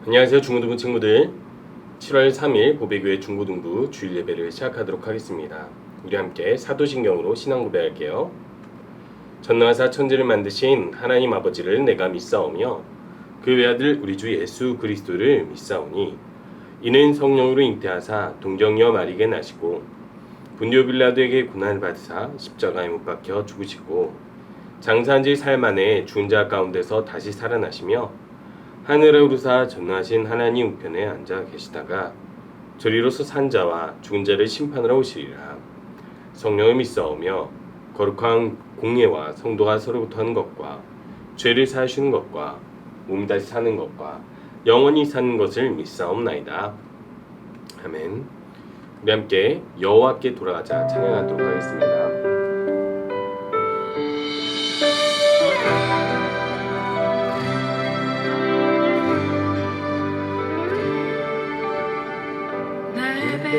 안녕하세요 중고등부 친구들. 7월 3일 보배교회 중고등부 주일 예배를 시작하도록 하겠습니다. 우리 함께 사도신경으로 신앙 고백할게요. 전능하사 천지를 만드신 하나님 아버지를 내가 믿사오며 그 외아들 우리 주 예수 그리스도를 믿사오니 이는 성령으로 잉태하사 동정녀 마리게 나시고 본디오 빌라도에게 고난을 받으사 십자가에 못 박혀 죽으시고 장사한 지 사흘 만에 죽은 자 가운데서 다시 살아나시며 하늘에 오르사 전능하신 하나님 우편에 앉아 계시다가 저리로서 산 자와 죽은 자를 심판하러 오시리라. 성령을 믿사오며 거룩한 공예와 성도가 서로부터 하는 것과 죄를 사하시는 것과 몸이 다시 사는 것과 영원히 사는 것을 믿사옵나이다. 아멘. 우리 함께 여호와께 돌아가자 찬양하도록 하겠습니다.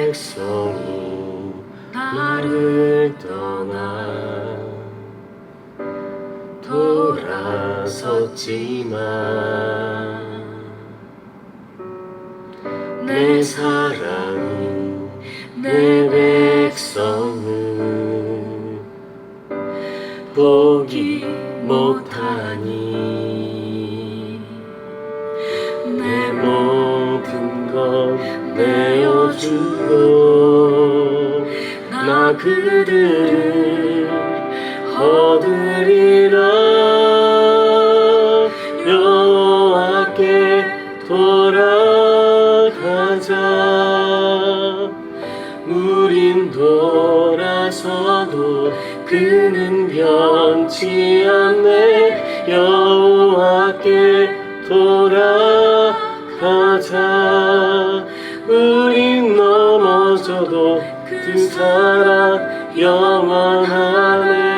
백성이 나를 떠나 돌아섰지만 내 사랑이 내 백성을 포기 못하니 내 모든 것 내어주고 나 그들을 얻으리라. 여호와께 돌아가자. 우린 돌아서도 그는 변치 않네. 여호와께 돌아가자. 우린 넘어져도 그 사랑 영원하네.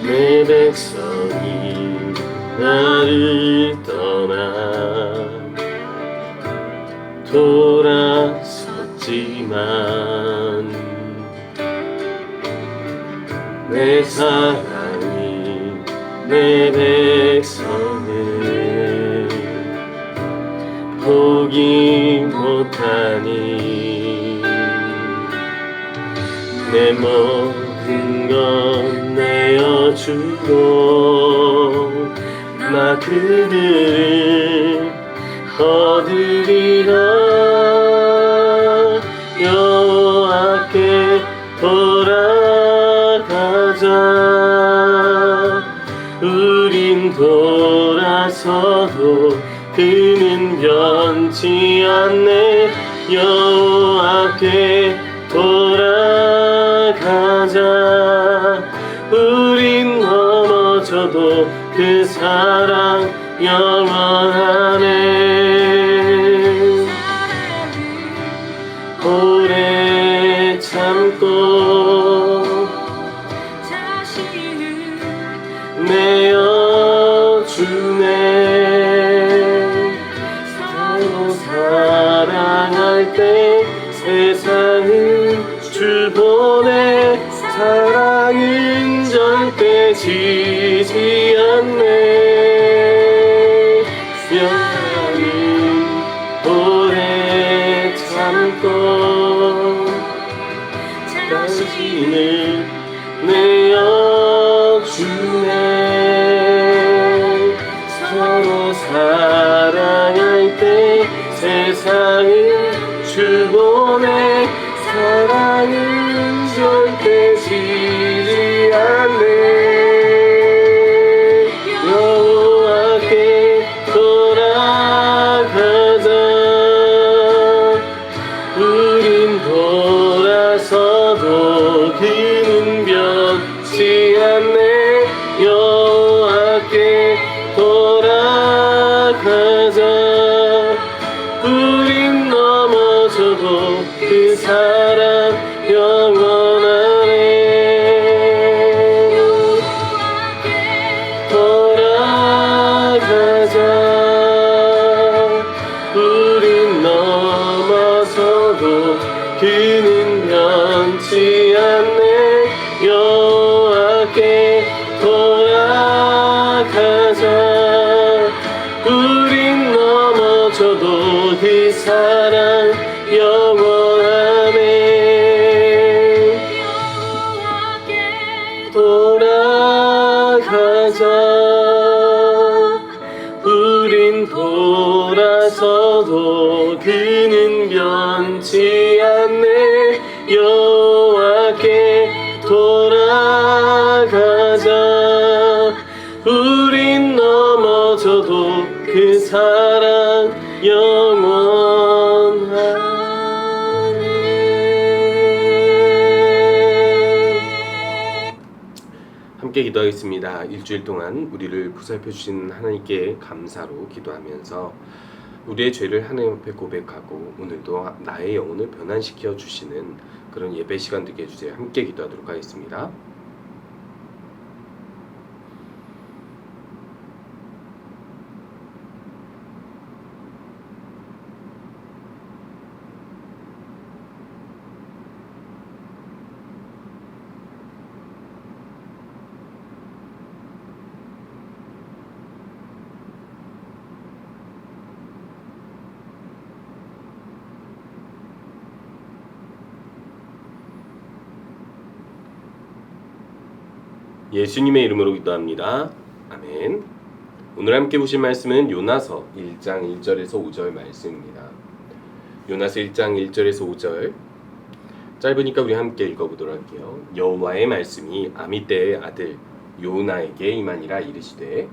내 백성이 나를 떠나 돌아섰지만 내 사랑이 내 백성을 포기 못하니 내 모든 것 내어주고 나 그들을 얻으리라. 여호와께 돌아가자. 우린 돌아서도 그는 변치 않네. 여호와께 돌아가자. 우린 넘어져도 그 사랑 영원하네. 오래 참고 자신을 내어주네. 서로 사랑할 때 세상은 줄 보내. 사랑은 절대 지지 않네. 영원히 오래 참고 자신을 내어주네. 서로 사랑할 때 세상을 줄 보내. 사랑은 절대 지지 않네. 여호와께 돌아가자. 우린 돌아서도 그는 변치 않네. 여호와께 돌아가자. 우린 넘어져도 그 사랑 영원하네. 돌아가자. 그 사랑 영원하네. 돌아가자. 우린 돌아서도 그는 변치 않네. 여호와께 돌아가자. 우린 넘어져도 그 사랑 영원하네. 함께 기도하겠습니다. 일주일 동안 우리를 보살펴 주신 하나님께 감사로 기도하면서 우리의 죄를 하나님 앞에 고백하고 오늘도 나의 영혼을 변환시켜 주시는 그런 예배 시간 되게 해주세요. 함께 기도하도록 하겠습니다. 예수님의 이름으로 기도합니다. 아멘. 오늘 함께 보실 말씀은 요나서 1장 1절에서 5절 말씀입니다. 요나서 1장 1절에서 5절 짧으니까 우리 함께 읽어보도록 할게요. 여호와의 말씀이 아미떼의 아들 요나에게 임하니라 이르시되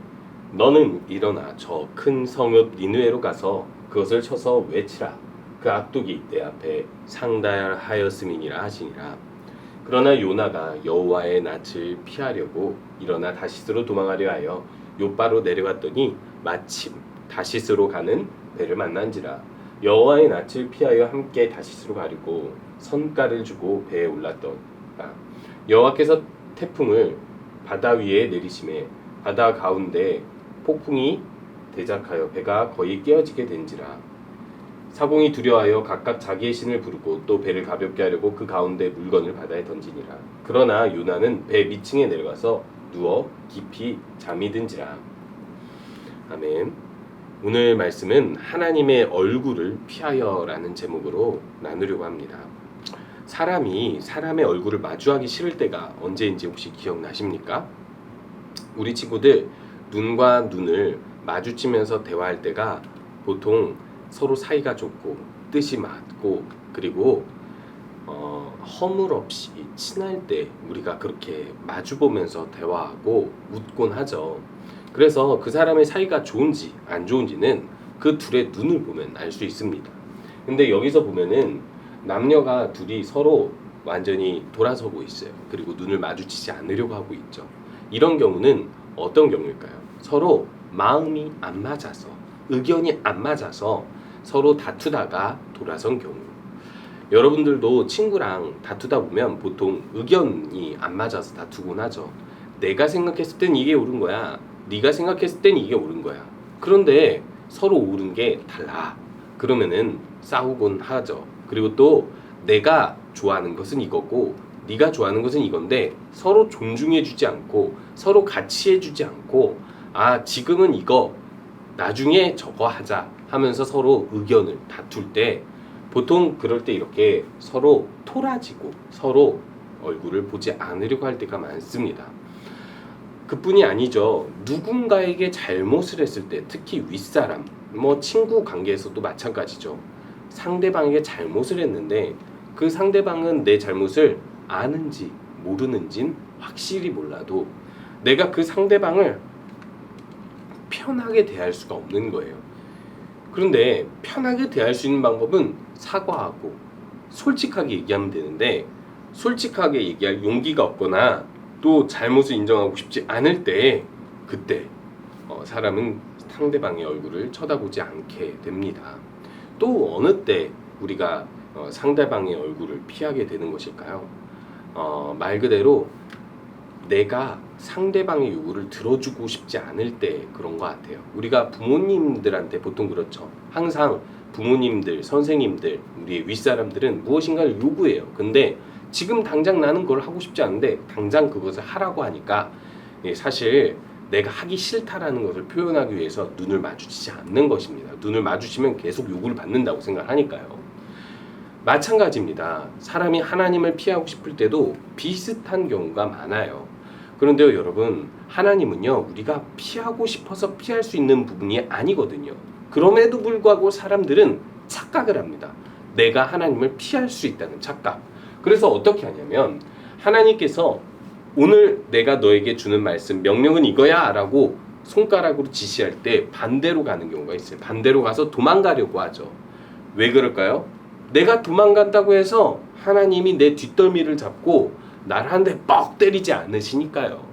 너는 일어나 저 큰 성읍 니느웨로 가서 그것을 쳐서 외치라. 그 악독이 내 앞에 상달하였음이니라 하시니라. 그러나 요나가 여호와의 낯을 피하려고 일어나 다시스로 도망하려 하여 욥바로 내려갔더니 마침 다시스로 가는 배를 만난지라. 여호와의 낯을 피하여 함께 다시스로 가려고 선가를 주고 배에 올랐더라. 여호와께서 태풍을 바다 위에 내리심에 바다 가운데 폭풍이 대작하여 배가 거의 깨어지게 된지라. 사공이 두려워하여 각각 자기의 신을 부르고 또 배를 가볍게 하려고 그 가운데 물건을 바다에 던지니라. 그러나 요나는 배 밑층에 내려가서 누워 깊이 잠이 든지라. 아멘. 오늘 말씀은 하나님의 얼굴을 피하여라는 제목으로 나누려고 합니다. 사람이 사람의 얼굴을 마주하기 싫을 때가 언제인지 혹시 기억나십니까? 우리 친구들 눈과 눈을 마주치면서 대화할 때가 보통 서로 사이가 좋고 뜻이 맞고 그리고 허물없이 친할 때 우리가 그렇게 마주보면서 대화하고 웃곤 하죠. 그래서 그 사람의 사이가 좋은지 안 좋은지는 그 둘의 눈을 보면 알 수 있습니다. 근데 여기서 보면은 남녀가 둘이 서로 완전히 돌아서고 있어요. 그리고 눈을 마주치지 않으려고 하고 있죠. 이런 경우는 어떤 경우일까요? 서로 마음이 안 맞아서, 의견이 안 맞아서 서로 다투다가 돌아선 경우. 여러분들도 친구랑 다투다 보면 보통 의견이 안 맞아서 다투곤 하죠. 내가 생각했을 땐 이게 옳은 거야. 네가 생각했을 땐 이게 옳은 거야. 그런데 서로 옳은 게 달라. 그러면은 싸우곤 하죠. 그리고 또 내가 좋아하는 것은 이거고 네가 좋아하는 것은 이건데 서로 존중해주지 않고 서로 같이 해주지 않고 지금은 이거 나중에 저거 하자 하면서 서로 의견을 다툴 때 보통 그럴 때 이렇게 서로 토라지고 서로 얼굴을 보지 않으려고 할 때가 많습니다. 그뿐이 아니죠. 누군가에게 잘못을 했을 때 특히 윗사람, 친구 관계에서도 마찬가지죠. 상대방에게 잘못을 했는데 그 상대방은 내 잘못을 아는지 모르는진 확실히 몰라도 내가 그 상대방을 편하게 대할 수가 없는 거예요. 그런데 편하게 대할 수 있는 방법은 사과하고 솔직하게 얘기하면 되는데 솔직하게 얘기할 용기가 없거나 또 잘못을 인정하고 싶지 않을 때 그때 사람은 상대방의 얼굴을 쳐다보지 않게 됩니다. 또 어느 때 우리가 상대방의 얼굴을 피하게 되는 것일까요? 말 그대로 내가 상대방의 요구를 들어주고 싶지 않을 때 그런 것 같아요. 우리가 부모님들한테 보통 그렇죠. 항상 부모님들, 선생님들, 우리의 윗사람들은 무엇인가를 요구해요. 근데 지금 당장 나는 그걸 하고 싶지 않은데 당장 그것을 하라고 하니까 사실 내가 하기 싫다라는 것을 표현하기 위해서 눈을 마주치지 않는 것입니다. 눈을 마주치면 계속 요구를 받는다고 생각하니까요. 마찬가지입니다. 사람이 하나님을 피하고 싶을 때도 비슷한 경우가 많아요. 그런데요, 여러분, 하나님은요, 우리가 피하고 싶어서 피할 수 있는 부분이 아니거든요. 그럼에도 불구하고 사람들은 착각을 합니다. 내가 하나님을 피할 수 있다는 착각. 그래서 어떻게 하냐면 하나님께서 오늘 내가 너에게 주는 말씀, 명령은 이거야 라고 손가락으로 지시할 때 반대로 가는 경우가 있어요. 반대로 가서 도망가려고 하죠. 왜 그럴까요? 내가 도망간다고 해서 하나님이 내 뒷덜미를 잡고 날 한 대 뻑 때리지 않으시니까요.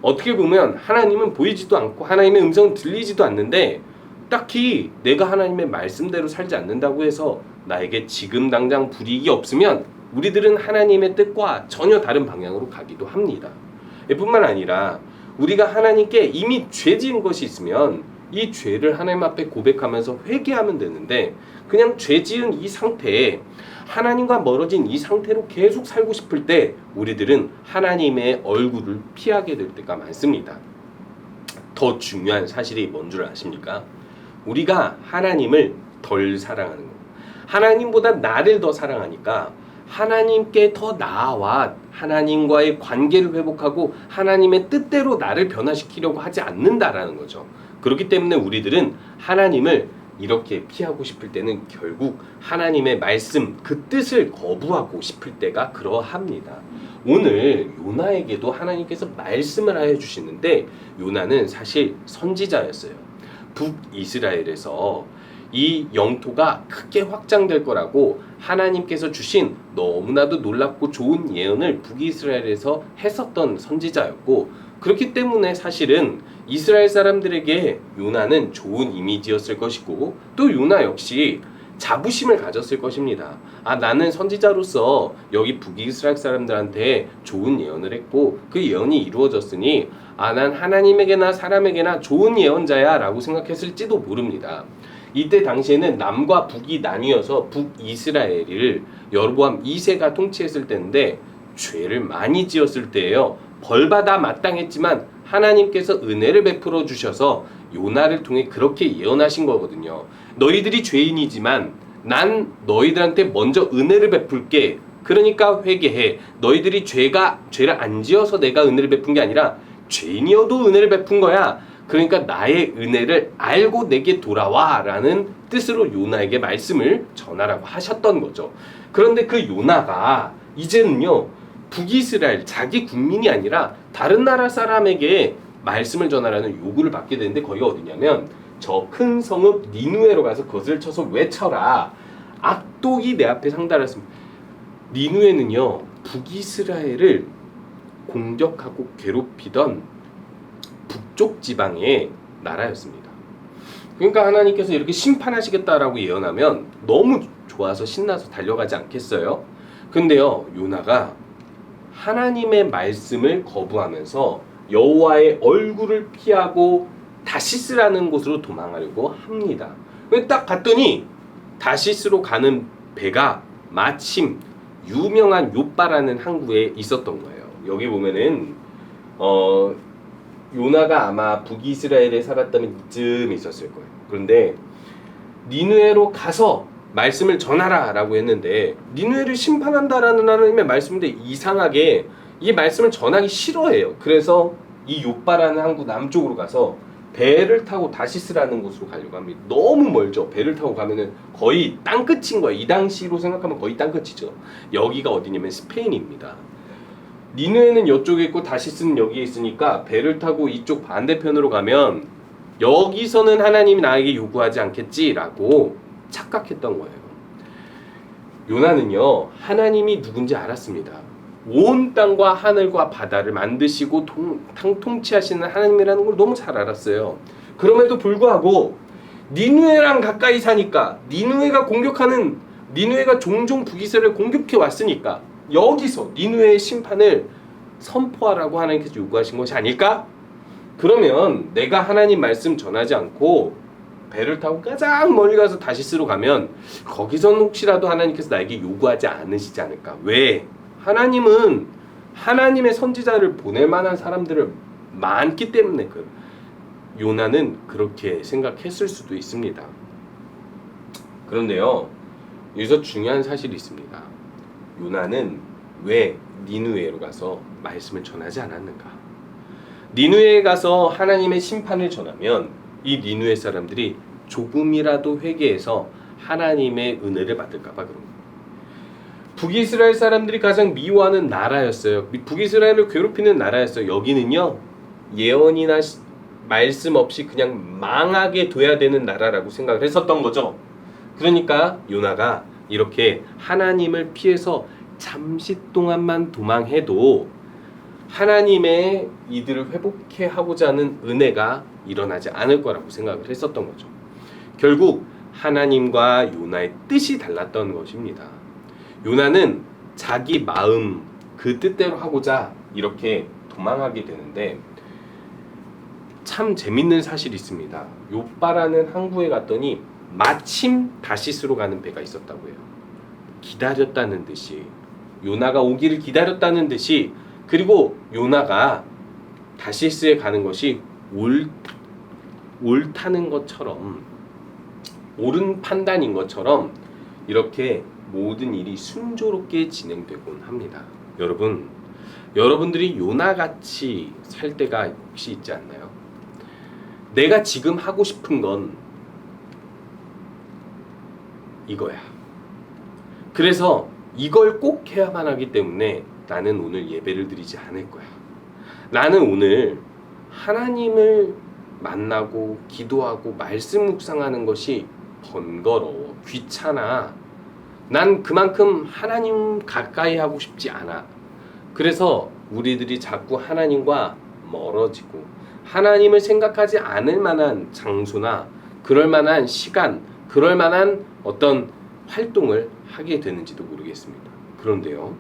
어떻게 보면 하나님은 보이지도 않고 하나님의 음성은 들리지도 않는데 딱히 내가 하나님의 말씀대로 살지 않는다고 해서 나에게 지금 당장 불이익이 없으면 우리들은 하나님의 뜻과 전혀 다른 방향으로 가기도 합니다. 뿐만 아니라 우리가 하나님께 이미 죄 지은 것이 있으면 이 죄를 하나님 앞에 고백하면서 회개하면 되는데 그냥 죄 지은 이 상태에 하나님과 멀어진 이 상태로 계속 살고 싶을 때 우리들은 하나님의 얼굴을 피하게 될 때가 많습니다. 더 중요한 사실이 뭔 줄 아십니까? 우리가 하나님을 덜 사랑하는 거예요. 하나님보다 나를 더 사랑하니까 하나님께 더 나아와 하나님과의 관계를 회복하고 하나님의 뜻대로 나를 변화시키려고 하지 않는다라는 거죠. 그렇기 때문에 우리들은 하나님을 이렇게 피하고 싶을 때는 결국 하나님의 말씀, 그 뜻을 거부하고 싶을 때가 그러합니다. 오늘 요나에게도 하나님께서 말씀을 하여 주시는데 요나는 사실 선지자였어요. 북이스라엘에서 이 영토가 크게 확장될 거라고 하나님께서 주신 너무나도 놀랍고 좋은 예언을 북이스라엘에서 했었던 선지자였고 그렇기 때문에 사실은 이스라엘 사람들에게 요나는 좋은 이미지였을 것이고 또 요나 역시 자부심을 가졌을 것입니다. 나는 선지자로서 여기 북이스라엘 사람들한테 좋은 예언을 했고 그 예언이 이루어졌으니 난 하나님에게나 사람에게나 좋은 예언자야 라고 생각했을지도 모릅니다. 이때 당시에는 남과 북이 나뉘어서 북이스라엘을 여로보암 2세가 통치했을 때인데 죄를 많이 지었을 때예요. 벌받아 마땅했지만 하나님께서 은혜를 베풀어 주셔서 요나를 통해 그렇게 예언하신 거거든요. 너희들이 죄인이지만 난 너희들한테 먼저 은혜를 베풀게. 그러니까 회개해. 너희들이 죄를 안 지어서 내가 은혜를 베푼 게 아니라 죄인이어도 은혜를 베푼 거야. 그러니까 나의 은혜를 알고 내게 돌아와 라는 뜻으로 요나에게 말씀을 전하라고 하셨던 거죠. 그런데 그 요나가 이제는요 북이스라엘 자기 국민이 아니라 다른 나라 사람에게 말씀을 전하라는 요구를 받게 되는데 거기가 어디냐면 저 큰 성읍 니누에로 가서 그것을 쳐서 외쳐라. 악독이 내 앞에 상달했습니다. 니누에는요 북이스라엘을 공격하고 괴롭히던 북쪽 지방의 나라였습니다. 그러니까 하나님께서 이렇게 심판하시겠다라고 예언하면 너무 좋아서 신나서 달려가지 않겠어요? 근데요 요나가 하나님의 말씀을 거부하면서 여호와의 얼굴을 피하고 다시스라는 곳으로 도망하려고 합니다. 딱 갔더니 다시스로 가는 배가 마침 유명한 요빠라는 항구에 있었던 거예요. 여기 보면은 요나가 아마 북이스라엘에 살았다면 이쯤 있었을 거예요. 그런데 니느웨로 가서 말씀을 전하라 라고 했는데 니느웨를 심판한다라는 하나님의 말씀인데 이상하게 이 말씀을 전하기 싫어해요. 그래서 이 요빠라는 항구 남쪽으로 가서 배를 타고 다시스라는 곳으로 가려고 합니다. 너무 멀죠. 배를 타고 가면은 거의 땅끝인 거예요. 이 당시로 생각하면 거의 땅끝이죠. 여기가 어디냐면 스페인입니다. 니느웨는 이쪽에 있고 다시스는 여기에 있으니까 배를 타고 이쪽 반대편으로 가면 여기서는 하나님이 나에게 요구하지 않겠지라고 착각했던 거예요. 요나는요 하나님이 누군지 알았습니다. 온 땅과 하늘과 바다를 만드시고 통치하시는 하나님이라는 걸 너무 잘 알았어요. 그럼에도 불구하고 니느웨랑 가까이 사니까 니느웨가 종종 북이스라엘을 공격해 왔으니까 여기서 니느웨의 심판을 선포하라고 하나님께서 요구하신 것이 아닐까? 그러면 내가 하나님 말씀 전하지 않고 배를 타고 가장 멀리 가서 다시스로 가면 거기서는 혹시라도 하나님께서 나에게 요구하지 않으시지 않을까? 왜? 하나님은 하나님의 선지자를 보낼 만한 사람들을 많기 때문에 요나는 그렇게 생각했을 수도 있습니다. 그런데요, 여기서 중요한 사실이 있습니다. 요나는 왜 니느웨로 가서 말씀을 전하지 않았는가? 니느웨에 가서 하나님의 심판을 전하면 이 니느웨 사람들이 조금이라도 회개해서 하나님의 은혜를 받을까 봐 그런 거예요. 북이스라엘 사람들이 가장 미워하는 나라였어요. 북이스라엘을 괴롭히는 나라였어요. 여기는요, 예언이나 말씀 없이 그냥 망하게 둬야 되는 나라라고 생각을 했었던 거죠. 그러니까 요나가 이렇게 하나님을 피해서 잠시 동안만 도망해도 하나님의 이들을 회복해 하고자 하는 은혜가 일어나지 않을 거라고 생각을 했었던 거죠. 결국 하나님과 요나의 뜻이 달랐던 것입니다. 요나는 자기 마음 그 뜻대로 하고자 이렇게 도망하게 되는데, 참 재밌는 사실이 있습니다. 요빠라는 항구에 갔더니 마침 다시스로 가는 배가 있었다고 해요. 기다렸다는 듯이, 요나가 오기를 기다렸다는 듯이, 그리고 요나가 다시스에 가는 것이 옳다는 것처럼, 옳은 판단인 것처럼 이렇게 모든 일이 순조롭게 진행되곤 합니다. 여러분들이 요나같이 살 때가 혹시 있지 않나요? 내가 지금 하고 싶은 건 이거야. 그래서 이걸 꼭 해야만 하기 때문에 나는 오늘 예배를 드리지 않을 거야. 나는 오늘 하나님을 만나고 기도하고 말씀 묵상하는 것이 번거로워, 귀찮아. 난 그만큼 하나님 가까이 하고 싶지 않아. 그래서 우리들이 자꾸 하나님과 멀어지고 하나님을 생각하지 않을 만한 장소나 그럴 만한 시간, 그럴 만한 어떤 활동을 하게 되는지도 모르겠습니다. 그런데요,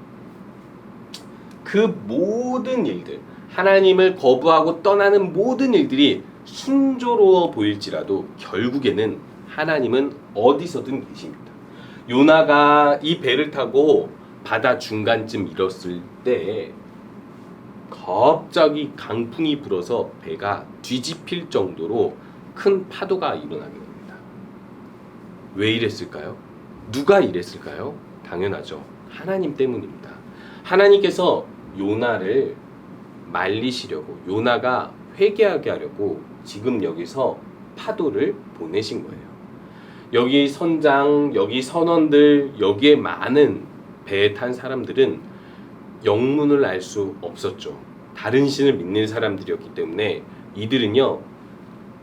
그 모든 일들, 하나님을 거부하고 떠나는 모든 일들이 순조로워 보일지라도 결국에는 하나님은 어디서든 계십니다. 요나가 이 배를 타고 바다 중간쯤 이뤘을 때 갑자기 강풍이 불어서 배가 뒤집힐 정도로 큰 파도가 일어나게 됩니다. 왜 이랬을까요? 누가 이랬을까요? 당연하죠. 하나님 때문입니다. 하나님께서 요나를 말리시려고, 요나가 회개하게 하려고 지금 여기서 파도를 보내신 거예요. 여기 선장, 여기 선원들, 여기에 많은 배에 탄 사람들은 영문을 알 수 없었죠. 다른 신을 믿는 사람들이었기 때문에 이들은요,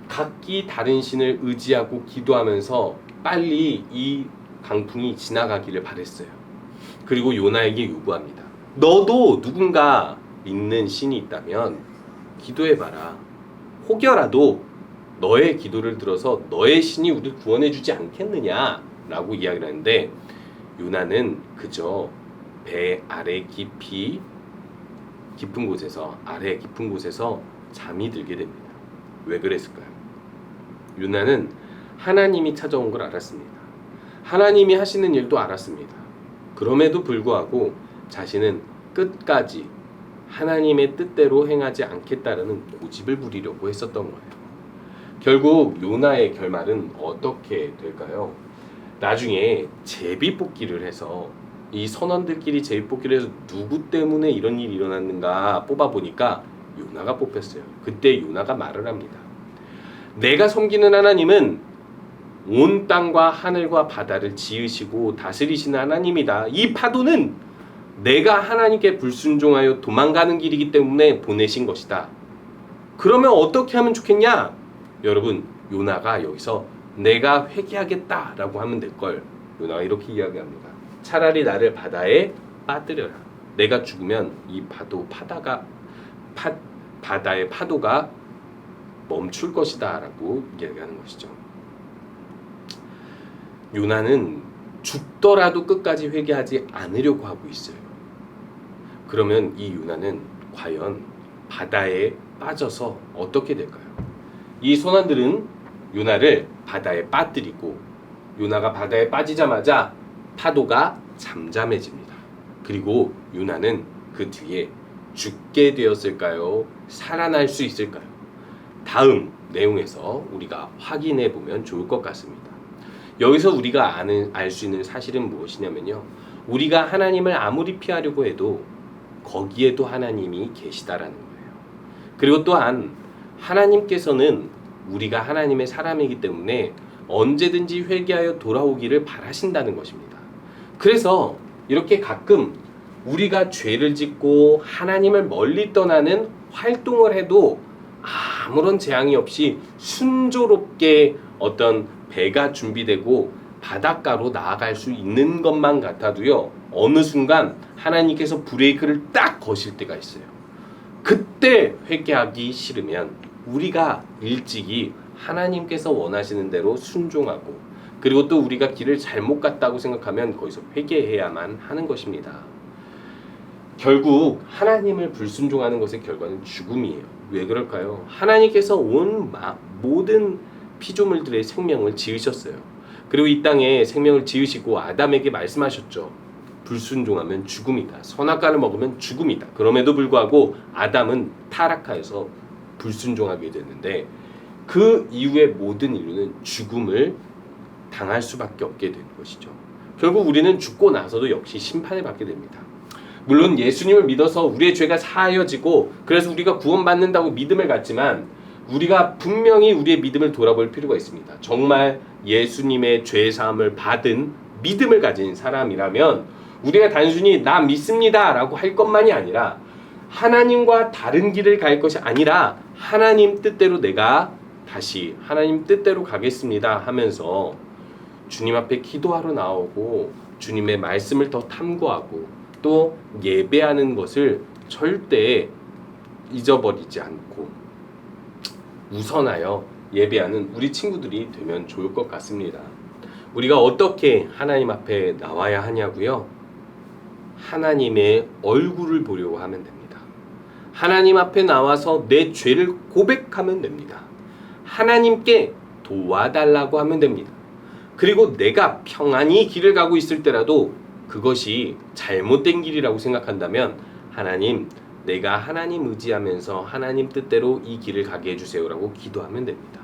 각기 다른 신을 의지하고 기도하면서 빨리 이 강풍이 지나가기를 바랬어요. 그리고 요나에게 요구합니다. 너도 누군가 믿는 신이 있다면 기도해봐라. 혹여라도 너의 기도를 들어서 너의 신이 우리를 구원해주지 않겠느냐 라고 이야기를 하는데, 요나는 그저 배 아래 깊은 곳에서, 아래 깊은 곳에서 잠이 들게 됩니다. 왜 그랬을까요? 요나는 하나님이 찾아온 걸 알았습니다. 하나님이 하시는 일도 알았습니다. 그럼에도 불구하고 자신은 끝까지 하나님의 뜻대로 행하지 않겠다라는 고집을 부리려고 했었던 거예요. 결국 요나의 결말은 어떻게 될까요? 나중에 제비뽑기를 해서, 이 선원들끼리 제비뽑기를 해서 누구 때문에 이런 일이 일어났는가 뽑아보니까 요나가 뽑혔어요. 그때 요나가 말을 합니다. 내가 섬기는 하나님은 온 땅과 하늘과 바다를 지으시고 다스리시는 하나님이다. 이 파도는 내가 하나님께 불순종하여 도망가는 길이기 때문에 보내신 것이다. 그러면 어떻게 하면 좋겠냐? 여러분, 요나가 여기서 내가 회개하겠다라고 하면 될걸 요나가 이렇게 이야기합니다. 차라리 나를 바다에 빠뜨려라. 내가 죽으면 이 바다의 파도가 멈출 것이다 라고 이야기하는 것이죠. 요나는 죽더라도 끝까지 회개하지 않으려고 하고 있어요. 그러면 이 요나는 과연 바다에 빠져서 어떻게 될까요? 이 선원들은 요나를 바다에 빠뜨리고, 요나가 바다에 빠지자마자 파도가 잠잠해집니다. 그리고 요나는 그 뒤에 죽게 되었을까요? 살아날 수 있을까요? 다음 내용에서 우리가 확인해 보면 좋을 것 같습니다. 여기서 우리가 알 수 있는 사실은 무엇이냐면요. 우리가 하나님을 아무리 피하려고 해도 거기에도 하나님이 계시다라는 거예요. 그리고 또한 하나님께서는 우리가 하나님의 사람이기 때문에 언제든지 회개하여 돌아오기를 바라신다는 것입니다. 그래서 이렇게 가끔 우리가 죄를 짓고 하나님을 멀리 떠나는 활동을 해도 아무런 재앙이 없이 순조롭게 어떤 배가 준비되고 바닷가로 나아갈 수 있는 것만 같아도요, 어느 순간 하나님께서 브레이크를 딱 거실 때가 있어요. 그때 회개하기 싫으면 우리가 일찍이 하나님께서 원하시는 대로 순종하고, 그리고 또 우리가 길을 잘못 갔다고 생각하면 거기서 회개해야만 하는 것입니다. 결국 하나님을 불순종하는 것의 결과는 죽음이에요. 왜 그럴까요? 하나님께서 온 모든 피조물들의 생명을 지으셨어요. 그리고 이 땅에 생명을 지으시고 아담에게 말씀하셨죠. 불순종하면 죽음이다. 선악과를 먹으면 죽음이다. 그럼에도 불구하고 아담은 타락하여서 불순종하게 됐는데, 그 이후의 모든 인류는 죽음을 당할 수밖에 없게 된 것이죠. 결국 우리는 죽고 나서도 역시 심판을 받게 됩니다. 물론 예수님을 믿어서 우리의 죄가 사하여지고 그래서 우리가 구원받는다고 믿음을 갖지만, 우리가 분명히 우리의 믿음을 돌아볼 필요가 있습니다. 정말 예수님의 죄 사함을 받은 믿음을 가진 사람이라면 우리가 단순히 나 믿습니다 라고 할 것만이 아니라, 하나님과 다른 길을 갈 것이 아니라 하나님 뜻대로 내가 다시 하나님 뜻대로 가겠습니다 하면서 주님 앞에 기도하러 나오고 주님의 말씀을 더 탐구하고 또 예배하는 것을 절대 잊어버리지 않고 우선하여 예배하는 우리 친구들이 되면 좋을 것 같습니다. 우리가 어떻게 하나님 앞에 나와야 하냐고요? 하나님의 얼굴을 보려고 하면 됩니다. 하나님 앞에 나와서 내 죄를 고백하면 됩니다. 하나님께 도와달라고 하면 됩니다. 그리고 내가 평안히 길을 가고 있을 때라도 그것이 잘못된 길이라고 생각한다면, 하나님, 내가 하나님 의지하면서 하나님 뜻대로 이 길을 가게 해주세요라고 기도하면 됩니다.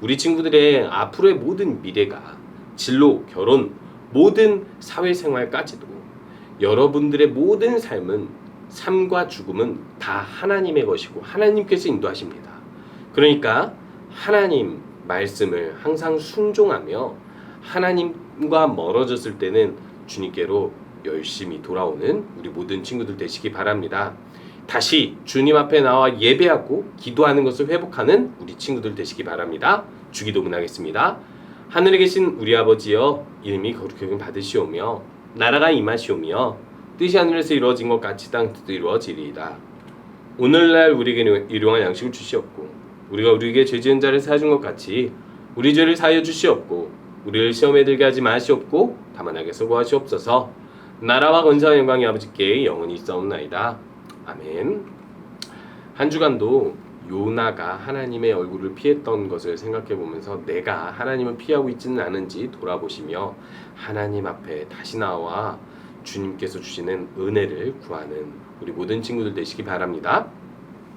우리 친구들의 앞으로의 모든 미래가 진로, 결혼, 모든 사회생활까지도 여러분들의 모든 삶과 죽음은 다 하나님의 것이고 하나님께서 인도하십니다. 그러니까 하나님 말씀을 항상 순종하며 하나님과 멀어졌을 때는 주님께로 열심히 돌아오는 우리 모든 친구들 되시기 바랍니다. 다시 주님 앞에 나와 예배하고 기도하는 것을 회복하는 우리 친구들 되시기 바랍니다. 주기도문 하겠습니다. 하늘에 계신 우리 아버지여, 이름이 거룩히 여김 받으시오며 나라가 임하시오며 뜻이 하늘에서 이루어진 것 같이 땅에서도 이루어지리이다. 오늘날 우리에게 일용할 양식을 주시옵고 우리가 우리에게 죄 지은 자를 사하준 것 같이 우리 죄를 사하여 주시옵고 우리를 시험에 들게 하지 마시옵고 다만 악에서 구하시옵소서. 나라와 권세와 영광이 아버지께 영원히 있사옵나이다. 아멘. 한 주간도 요나가 하나님의 얼굴을 피했던 것을 생각해 보면서 내가 하나님을 피하고 있지는 않은지 돌아보시며 하나님 앞에 다시 나와 주님께서 주시는 은혜를 구하는 우리 모든 친구들 되시기 바랍니다.